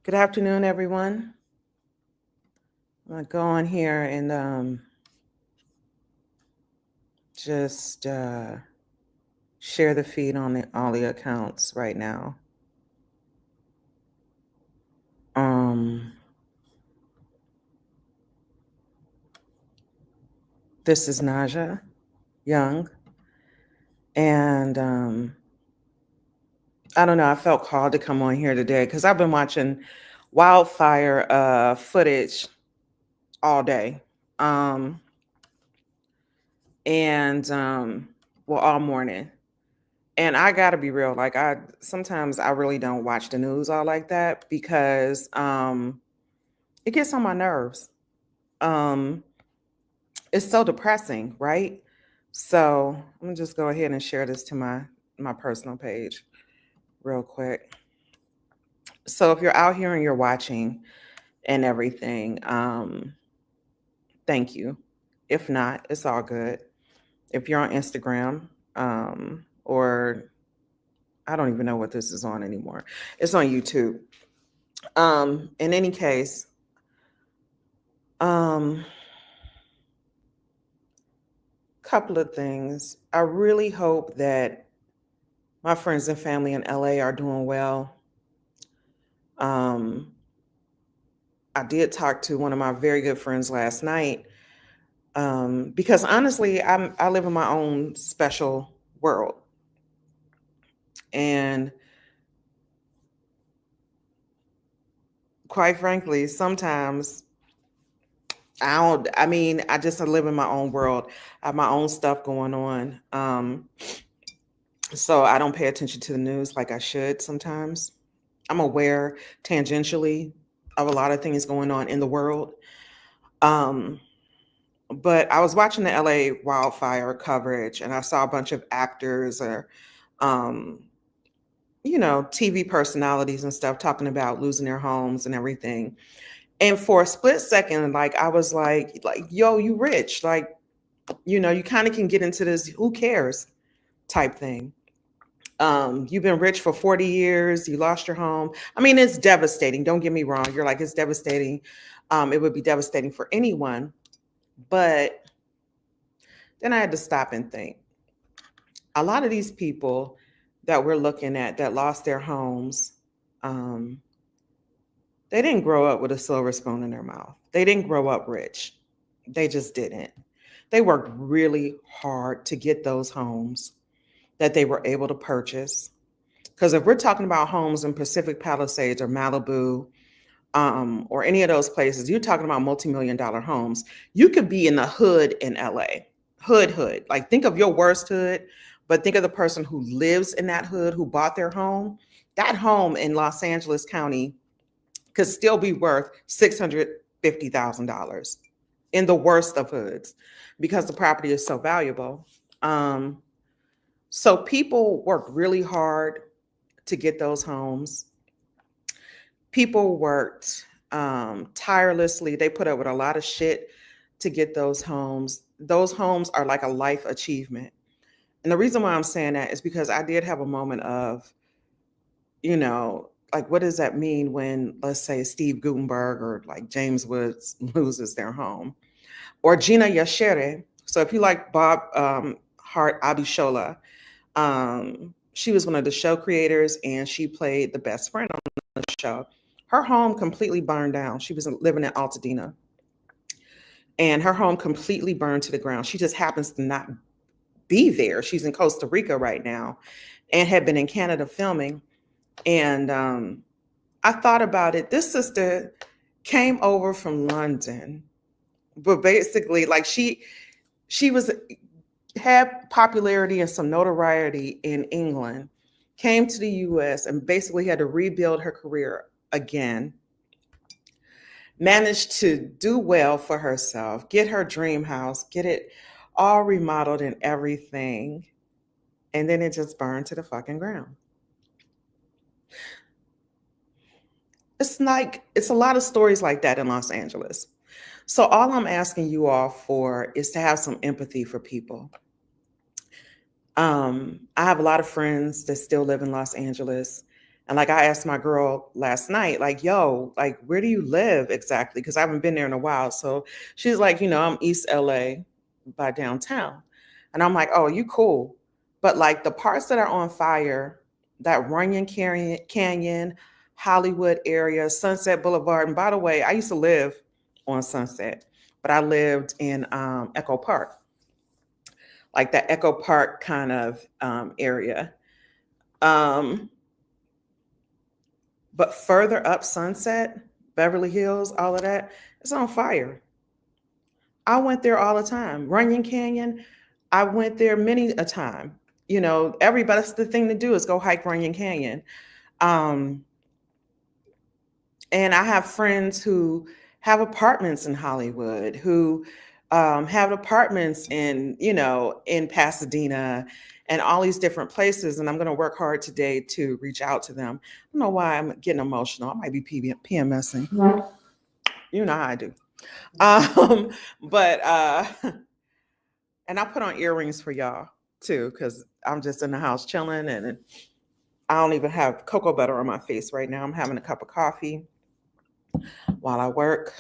Good afternoon, everyone. I'm gonna go on here and just share the feed on all the accounts right now. Um, this is Naja Young, and I don't know. I felt called to come on here today because I've been watching wildfire footage all day, um, and well, all morning. And I gotta be real, like I sometimes I really don't watch the news all like that because it gets on my nerves. Um, it's so depressing, right? So I'm gonna just go ahead and share this to my personal page real quick. So if you're out here and you're watching and everything, thank you. If not, it's all good. If you're on Instagram, or I don't even know what this is on anymore. It's on YouTube. In any case, um, couple of things. I really hope that my friends and family in LA are doing well. Um, I did talk to one of my very good friends last night because honestly, I live in my own special world, and quite frankly, sometimes I don't. I mean, I just live in my own world. I have my own stuff going on, so I don't pay attention to the news like I should sometimes. I'm aware tangentially of a lot of things going on in the world. Um, but I was watching the LA wildfire coverage and I saw a bunch of actors or, um, TV personalities and stuff talking about losing their homes and everything. And for a split second, like I was like, yo, you rich. Like, you kind of can get into this who cares type thing. You've been rich for 40 years, you lost your home. I mean, it's devastating. Don't get me wrong. You're like, it's devastating. It would be devastating for anyone. But then I had to stop and think. A lot of these people that we're looking at that lost their homes, um, they didn't grow up with a silver spoon in their mouth. They didn't grow up rich. They just didn't. They worked really hard to get those homes that they were able to purchase. Because if we're talking about homes in Pacific Palisades or Malibu, or any of those places, you're talking about multi-million-dollar homes. You could be in the hood in LA, hood. Like think of your worst hood, but think of the person who lives in that hood who bought their home. That home in Los Angeles County could still be worth $650,000 in the worst of hoods because the property is so valuable. Um, so people work really hard to get those homes. People worked tirelessly. They put up with a lot of shit to get those homes. Those homes are like a life achievement. And the reason why I'm saying that is because I did have a moment of, like, what does that mean when, let's say, Steve Gutenberg or like James Woods loses their home? Or Gina Yashere. So if you like Bob Hart Abishola, she was one of the show creators and she played the best friend on the show. Her home completely burned down. She was living in Altadena and her home completely burned to the ground. She just happens to not be there. She's in Costa Rica right now and had been in Canada filming. And I thought about it. This sister came over from London, but basically, like she was had popularity and some notoriety in England, came to the US and basically had to rebuild her career again, managed to do well for herself, get her dream house, get it all remodeled and everything. And then it just burned to the fucking ground. It's a lot of stories like that in Los Angeles. So all I'm asking you all for is to have some empathy for people. I have a lot of friends that still live in Los Angeles. And like I asked my girl last night, like, yo, like, where do you live exactly? Because I haven't been there in a while. So she's like, I'm East LA by downtown. And I'm like, oh, you cool. But like the parts that are on fire, that Runyon Canyon, Hollywood area, Sunset Boulevard. And by the way, I used to live on Sunset, but I lived in Echo Park, like that Echo Park kind of area. Um, but further up Sunset, Beverly Hills, all of that, it's on fire. I went there all the time. Runyon Canyon, I went there many a time. Everybody, that's the thing to do is go hike Runyon Canyon. Um, and I have friends who have apartments in Hollywood, who have apartments in Pasadena and all these different places. And I'm going to work hard today to reach out to them. I don't know why I'm getting emotional. I might be PMSing. You know how I do. But and I put on earrings for y'all too, because I'm just in the house chilling and I don't even have cocoa butter on my face right now. I'm having a cup of coffee while I work.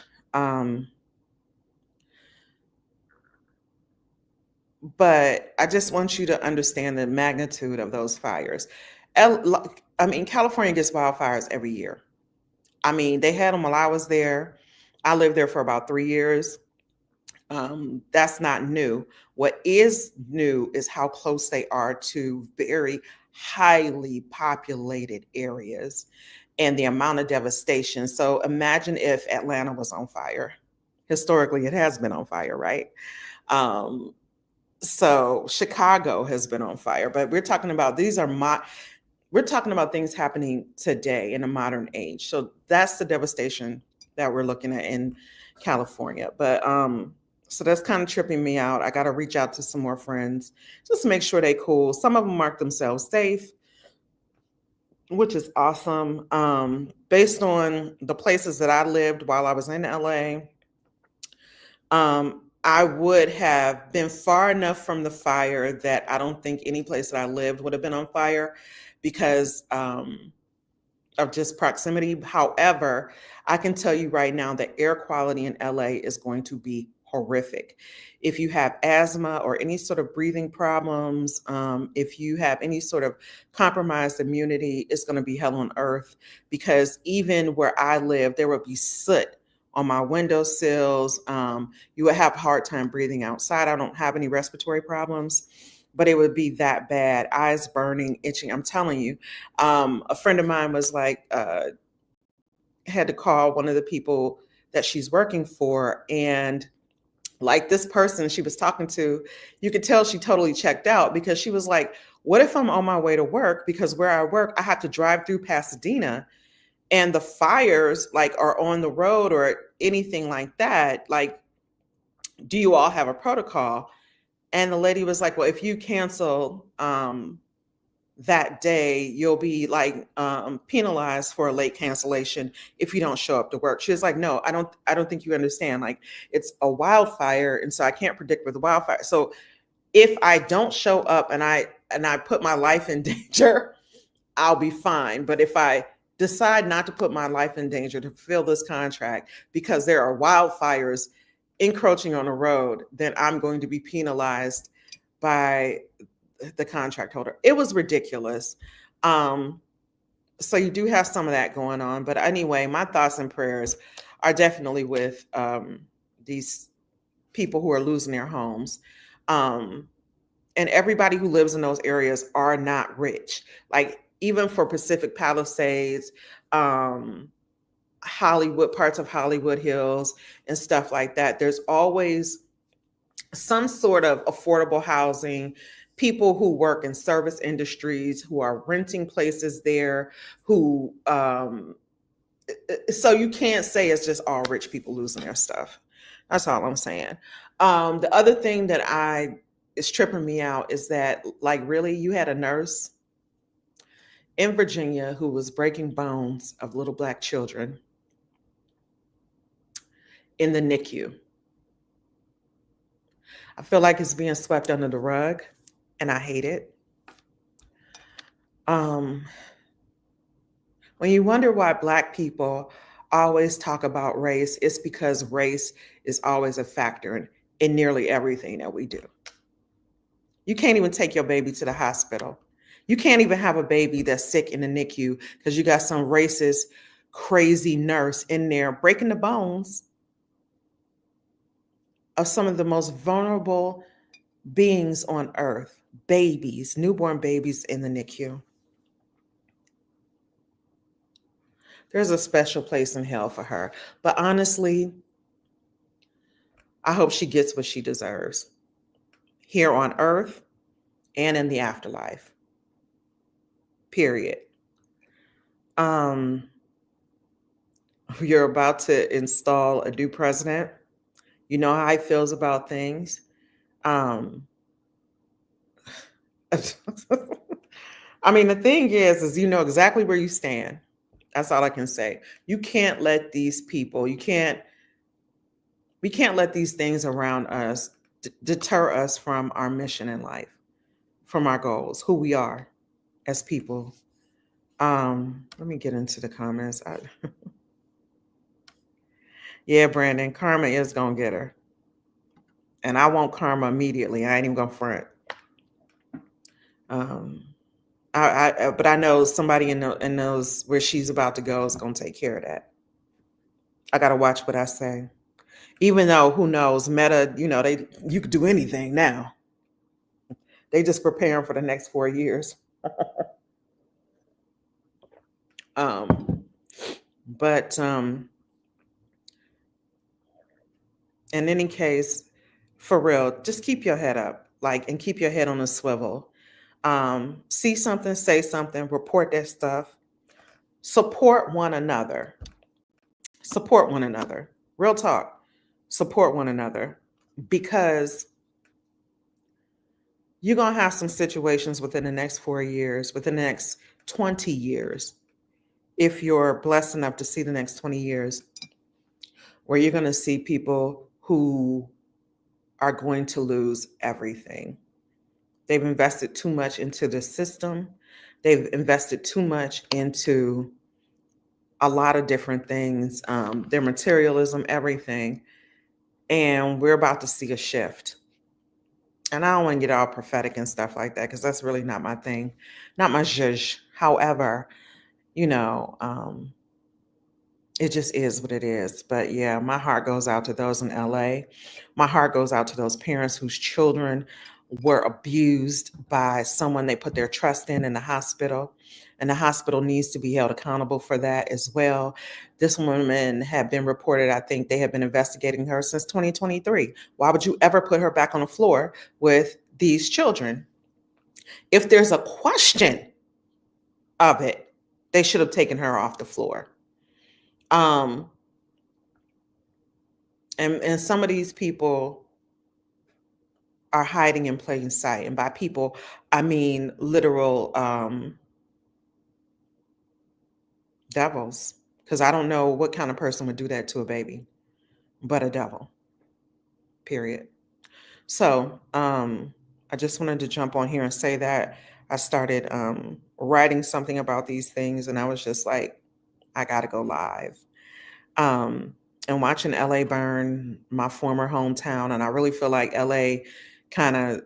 But I just want you to understand the magnitude of those fires. California gets wildfires every year. They had them while I was there. I lived there for about 3 years. That's not new. What is new is how close they are to very highly populated areas and the amount of devastation. So imagine if Atlanta was on fire. Historically, it has been on fire, right? So Chicago has been on fire, but we're talking about we're talking about things happening today in a modern age. So that's the devastation that we're looking at in California. But so that's kind of tripping me out. I got to reach out to some more friends just to make sure they cool. Some of them mark themselves safe, which is awesome. Based on the places that I lived while I was in LA, I would have been far enough from the fire that I don't think any place that I lived would have been on fire because of just proximity. However, I can tell you right now that air quality in LA is going to be horrific. If you have asthma or any sort of breathing problems, if you have any sort of compromised immunity, it's going to be hell on earth because even where I live, there would be soot on my windowsills. You would have a hard time breathing outside. I don't have any respiratory problems, but it would be that bad. Eyes burning, itching. I'm telling you. A friend of mine was like, had to call one of the people that she's working for. And like this person she was talking to, you could tell she totally checked out because she was like, what if I'm on my way to work? Because where I work, I have to drive through Pasadena and the fires like are on the road or anything like that. Like, do you all have a protocol? And the lady was like, well, if you cancel that day, you'll be like penalized for a late cancellation if you don't show up to work. She was like, no, I don't think you understand. Like, it's a wildfire, and so I can't predict with the wildfire. So if I don't show up and I put my life in danger, I'll be fine. But if I decide not to put my life in danger to fulfill this contract because there are wildfires encroaching on the road, then I'm going to be penalized by the contract holder. It was ridiculous. So you do have some of that going on. But anyway, my thoughts and prayers are definitely with these people who are losing their homes. And everybody who lives in those areas are not rich. Like even for Pacific Palisades, Hollywood, parts of Hollywood Hills and stuff like that, there's always some sort of affordable housing, people who work in service industries, who are renting places there, who, so you can't say it's just all rich people losing their stuff. That's all I'm saying. The other thing that is tripping me out is that, like, really, you had a nurse in Virginia who was breaking bones of little Black children in the NICU. I feel like it's being swept under the rug, and I hate it. When you wonder why Black people always talk about race, it's because race is always a factor in nearly everything that we do. You can't even take your baby to the hospital. You can't even have a baby that's sick in the NICU because you got some racist, crazy nurse in there breaking the bones of some of the most vulnerable beings on earth, babies, newborn babies in the NICU. There's a special place in hell for her. But honestly, I hope she gets what she deserves here on earth and in the afterlife. Period. Um, you're about to install a new president. You know how he feels about things. Um, I mean, the thing is you know exactly where you stand. That's all I can say. You can't let these people, we can't let these things around us deter us from our mission in life, from our goals, who we are as people. Let me get into the comments. Yeah, Brandon, karma is gonna get her. And I want karma immediately. I ain't even gonna front. Um, but I know somebody in those where she's about to go is gonna take care of that. I gotta watch what I say. Even though who knows, Meta, you could do anything now. They just preparing for the next 4 years. um, but in any case, for real, just keep your head up, and keep your head on a swivel. See something, say something, report that stuff. Support one another. Support one another. Real talk. Support one another because you're going to have some situations within the next 4 years, within the next 20 years, if you're blessed enough to see the next 20 years, where you're going to see people who are going to lose everything. They've invested too much into the system. They've invested too much into a lot of different things, their materialism, everything. And we're about to see a shift. And I don't want to get all prophetic and stuff like that because that's really not my thing, not my zhuzh. However, you know, it just is what it is. But yeah, my heart goes out to those in LA. My heart goes out to those parents whose children were abused by someone they put their trust in the hospital. And the hospital needs to be held accountable for that as well. This woman had been reported, I think they have been investigating her since 2023. Why would you ever put her back on the floor with these children? If there's a question of it, they should have taken her off the floor. Um, and some of these people are hiding in plain sight. And by people, I mean literal devils. Because I don't know what kind of person would do that to a baby, but a devil, period. So I just wanted to jump on here and say that I started writing something about these things, and I was just like, I got to go live. And watching LA burn, my former hometown, and I really feel like LA kind of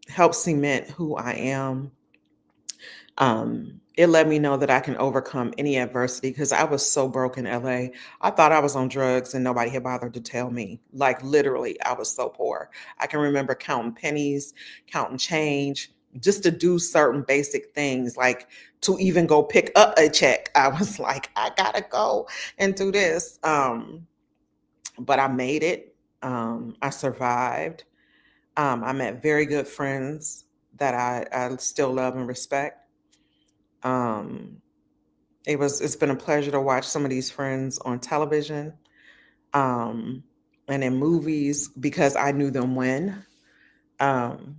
helped cement who I am. It let me know that I can overcome any adversity because I was so broke in LA. I thought I was on drugs and nobody had bothered to tell me. Like literally, I was so poor. I can remember counting pennies, counting change, just to do certain basic things, like to even go pick up a check. I was like, I gotta go and do this. But I made it. I survived. I met very good friends that I still love and respect. Um, it's been a pleasure to watch some of these friends on television, um, and in movies because I knew them when. Um,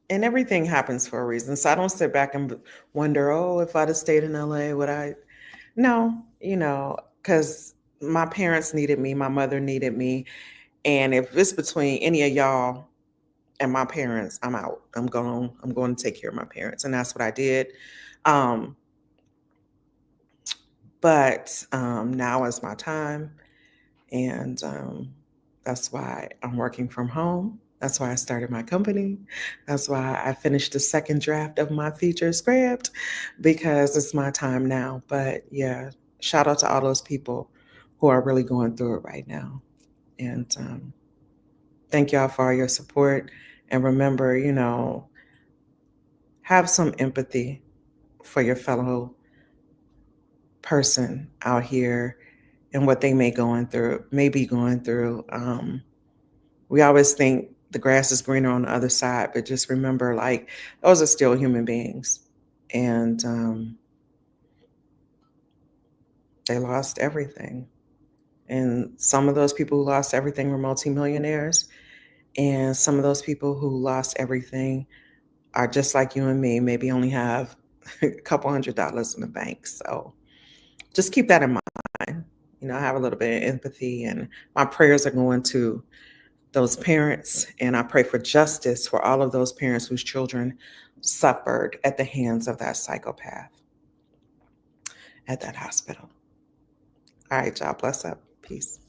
and everything happens for a reason. So I don't sit back and wonder, oh, if I'd have stayed in LA, would I? No, because my parents needed me, my mother needed me. And if it's between any of y'all and my parents, I'm out. I'm going to take care of my parents. And that's what I did. Um, But now is my time. And that's why I'm working from home. That's why I started my company. That's why I finished the second draft of my feature script, because it's my time now. But yeah, shout out to all those people who are really going through it right now. And thank y'all for all your support. And remember, have some empathy for your fellow person out here and what they may be going through. We always think the grass is greener on the other side, but just remember, like, those are still human beings. And they lost everything. And some of those people who lost everything were multimillionaires. And some of those people who lost everything are just like you and me, maybe only have a couple $100s in the bank. So just keep that in mind. Have a little bit of empathy. And my prayers are going to those parents. And I pray for justice for all of those parents whose children suffered at the hands of that psychopath at that hospital. All right, y'all. Bless up. Peace.